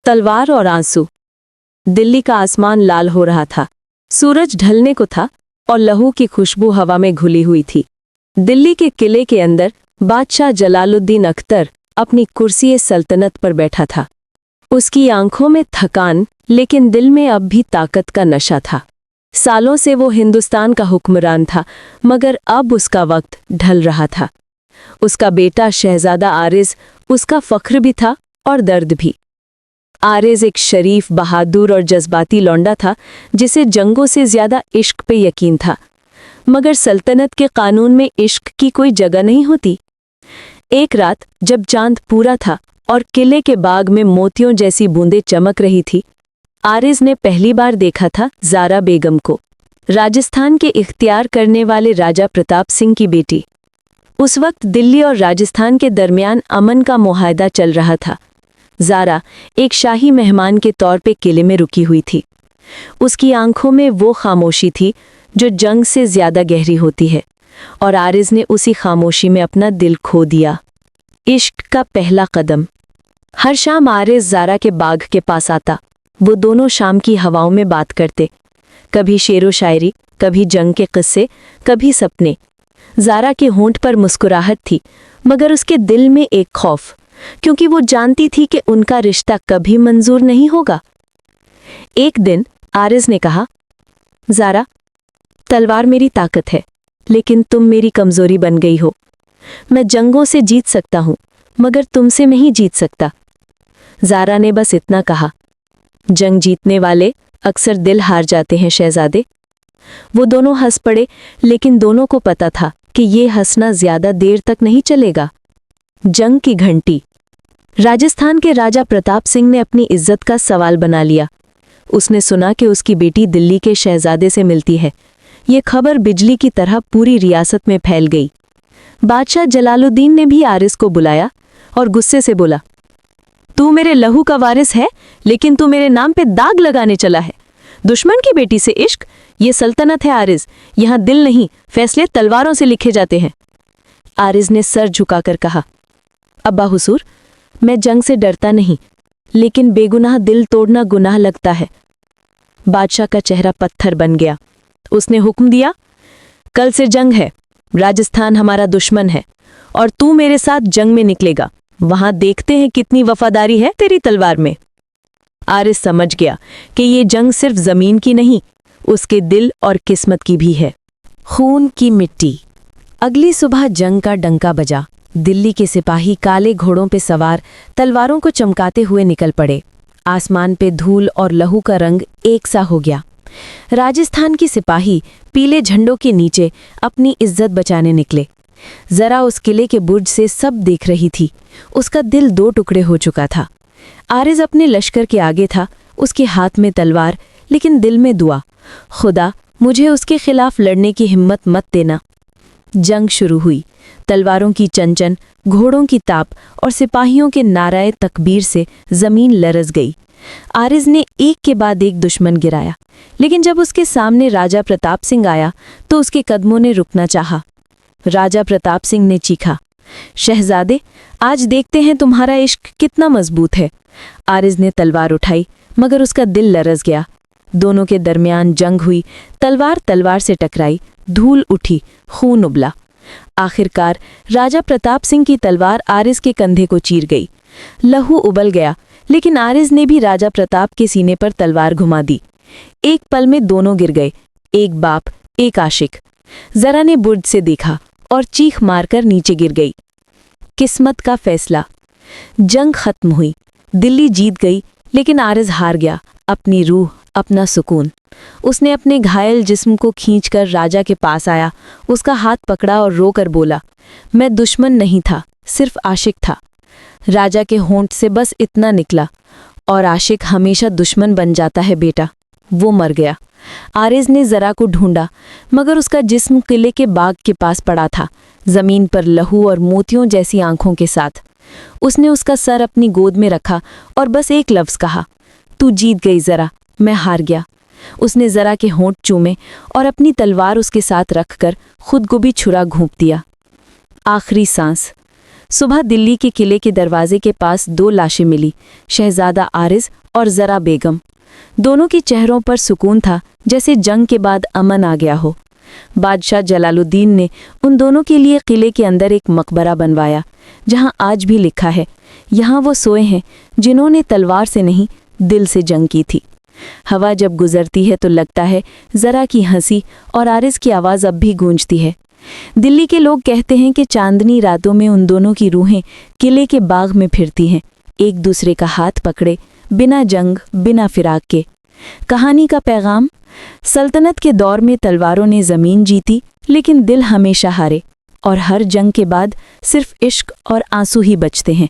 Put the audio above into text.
तलवार और आंसू। दिल्ली का आसमान लाल हो रहा था। सूरज ढलने को था और लहू की खुशबू हवा में घुली हुई थी। दिल्ली के किले के अंदर बादशाह जलालुद्दीन अख्तर अपनी कुर्सी सल्तनत पर बैठा था। उसकी आंखों में थकान, लेकिन दिल में अब भी ताकत का नशा था। सालों से वो हिंदुस्तान का हुक्मरान था, मगर अब उसका वक्त ढल रहा था। उसका बेटा शहजादा आरिज़ उसका फख्र भी था और दर्द भी। आरिज़ एक शरीफ, बहादुर और जज्बाती लौंडा था, जिसे जंगों से ज्यादा इश्क पे यकीन था। मगर सल्तनत के कानून में इश्क की कोई जगह नहीं होती। एक रात जब चांद पूरा था और किले के बाग में मोतियों जैसी बूंदें चमक रही थी, आरिज़ ने पहली बार देखा था ज़ारा बेगम को, राजस्थान के इख्तियार करने वाले राजा प्रताप सिंह की बेटी। उस वक्त दिल्ली और राजस्थान के दरमियान अमन का मुआहदा चल रहा था। ज़ारा एक शाही मेहमान के तौर पे किले में रुकी हुई थी। उसकी आंखों में वो खामोशी थी जो जंग से ज्यादा गहरी होती है, और आरिज़ ने उसी खामोशी में अपना दिल खो दिया। इश्क का पहला कदम। हर शाम आरिज़ ज़ारा के बाग के पास आता। वो दोनों शाम की हवाओं में बात करते, कभी शेरो शायरी, कभी जंग के किस्से, कभी सपने। ज़ारा के होंठ पर मुस्कुराहट थी, मगर उसके दिल में एक खौफ, क्योंकि वो जानती थी कि उनका रिश्ता कभी मंजूर नहीं होगा। एक दिन आरिज़ ने कहा, ज़ारा, तलवार मेरी ताकत है, लेकिन तुम मेरी कमजोरी बन गई हो। मैं जंगों से जीत सकता हूं, मगर तुमसे नहीं जीत सकता। ज़ारा ने बस इतना कहा, जंग जीतने वाले अक्सर दिल हार जाते हैं शहजादे। वो दोनों हंस पड़े, लेकिन दोनों को पता था कि ये हंसना ज्यादा देर तक नहीं चलेगा। जंग की घंटी। राजस्थान के राजा प्रताप सिंह ने अपनी इज्जत का सवाल बना लिया। उसने सुना कि उसकी बेटी दिल्ली के शहजादे से मिलती है। ये खबर बिजली की तरह पूरी रियासत में फैल गई। बादशाह जलालुद्दीन ने भी आरिज़ को बुलाया और गुस्से से बोला, तू मेरे लहू का वारिस है, लेकिन तू मेरे नाम पे दाग लगाने चला है। दुश्मन की बेटी से इश्क? ये सल्तनत है आरिज़, यहाँ दिल नहीं, फैसले तलवारों से लिखे जाते हैं। आरिज़ ने सर झुकाकर कहा, अब्बा हुजूर, मैं जंग से डरता नहीं, लेकिन बेगुनाह दिल तोड़ना गुनाह लगता है। बादशाह का चेहरा पत्थर बन गया। उसने हुक्म दिया, कल से जंग है। राजस्थान हमारा दुश्मन है और तू मेरे साथ जंग में निकलेगा। वहां देखते हैं कितनी वफादारी है तेरी तलवार में। आरिज़ समझ गया कि ये जंग सिर्फ जमीन की नहीं, उसके दिल और किस्मत की भी है। खून की मिट्टी। अगली सुबह जंग का डंका बजा। दिल्ली के सिपाही काले घोड़ों पे सवार तलवारों को चमकाते हुए निकल पड़े। आसमान पे धूल और लहू का रंग एक सा हो गया। राजस्थान की सिपाही पीले झंडों के नीचे अपनी इज्जत बचाने निकले। जरा उस किले के बुर्ज से सब देख रही थी। उसका दिल दो टुकड़े हो चुका था। आरिज़ अपने लश्कर के आगे था, उसके हाथ में तलवार, लेकिन दिल में दुआ, खुदा मुझे उसके खिलाफ लड़ने की हिम्मत मत देना। जंग शुरू हुई। तलवारों की चंचन, घोड़ों की ताप और सिपाहियों के नाराए तकबीर से जमीन लरज गई। आरिज़ ने एक के बाद एक दुश्मन गिराया, लेकिन जब उसके सामने राजा प्रताप सिंह आया तो उसके कदमों ने रुकना चाहा। राजा प्रताप सिंह ने चीखा, शहजादे, आज देखते हैं तुम्हारा इश्क कितना मजबूत है। आरिज़ ने तलवार उठाई, मगर उसका दिल लरज गया। दोनों के दरमियान जंग हुई। तलवार तलवार से टकराई, धूल उठी, खून उबला। आखिरकार राजा प्रताप सिंह की तलवार आरिज़ के कंधे को चीर गई। लहू उबल गया, लेकिन आरिज़ ने भी राजा प्रताप के सीने पर तलवार घुमा दी। एक पल में दोनों गिर गए, एक बाप, एक आशिक। ज़रा ने बुर्ज से देखा और चीख मारकर नीचे गिर गई। किस्मत का फैसला। जंग खत्म हुई। दिल्ली जीत गई, लेकिन आरिज़ हार गया। अपनी रूह, अपना सुकून। उसने अपने घायल जिस्म को खींचकर राजा के पास आया, उसका हाथ पकड़ा और रोकर बोला, मैं दुश्मन नहीं था, सिर्फ आशिक था। राजा के होंठ से बस इतना निकला, और आशिक हमेशा दुश्मन बन जाता है बेटा। वो मर गया। आरिज़ ने ज़रा को ढूंढा, मगर उसका जिस्म किले के बाग के पास पड़ा था, जमीन पर लहू और मोतियों जैसी आंखों के साथ। उसने उसका सर अपनी गोद में रखा और बस एक लफ्ज़ कहा, तू जीत गई ज़रा, मैं हार गया। उसने ज़रा के होंठ चूमे और अपनी तलवार उसके साथ रखकर खुद को भी छुरा घोंप दिया। आखिरी सांस। सुबह दिल्ली के किले के दरवाजे के पास 2 लाशें मिली, शहजादा आरिज और जरा बेगम। दोनों के चेहरों पर सुकून था, जैसे जंग के बाद अमन आ गया हो। बादशाह जलालुद्दीन ने उन दोनों के लिए किले के अंदर एक मकबरा बनवाया, जहां आज भी लिखा है, यहाँ वो सोए हैं जिन्होंने तलवार से नहीं, दिल से जंग की थी। हवा जब गुजरती है तो लगता है जरा की हंसी और आरिज की आवाज़ अब भी गूंजती है। दिल्ली के लोग कहते हैं कि चांदनी रातों में उन दोनों की रूहें किले के बाग में फिरती हैं, एक दूसरे का हाथ पकड़े, बिना जंग, बिना फिराक के। कहानी का पैगाम: सल्तनत के दौर में तलवारों ने ज़मीन जीती, लेकिन दिल हमेशा हारे, और हर जंग के बाद सिर्फ इश्क और आंसू ही बचते हैं।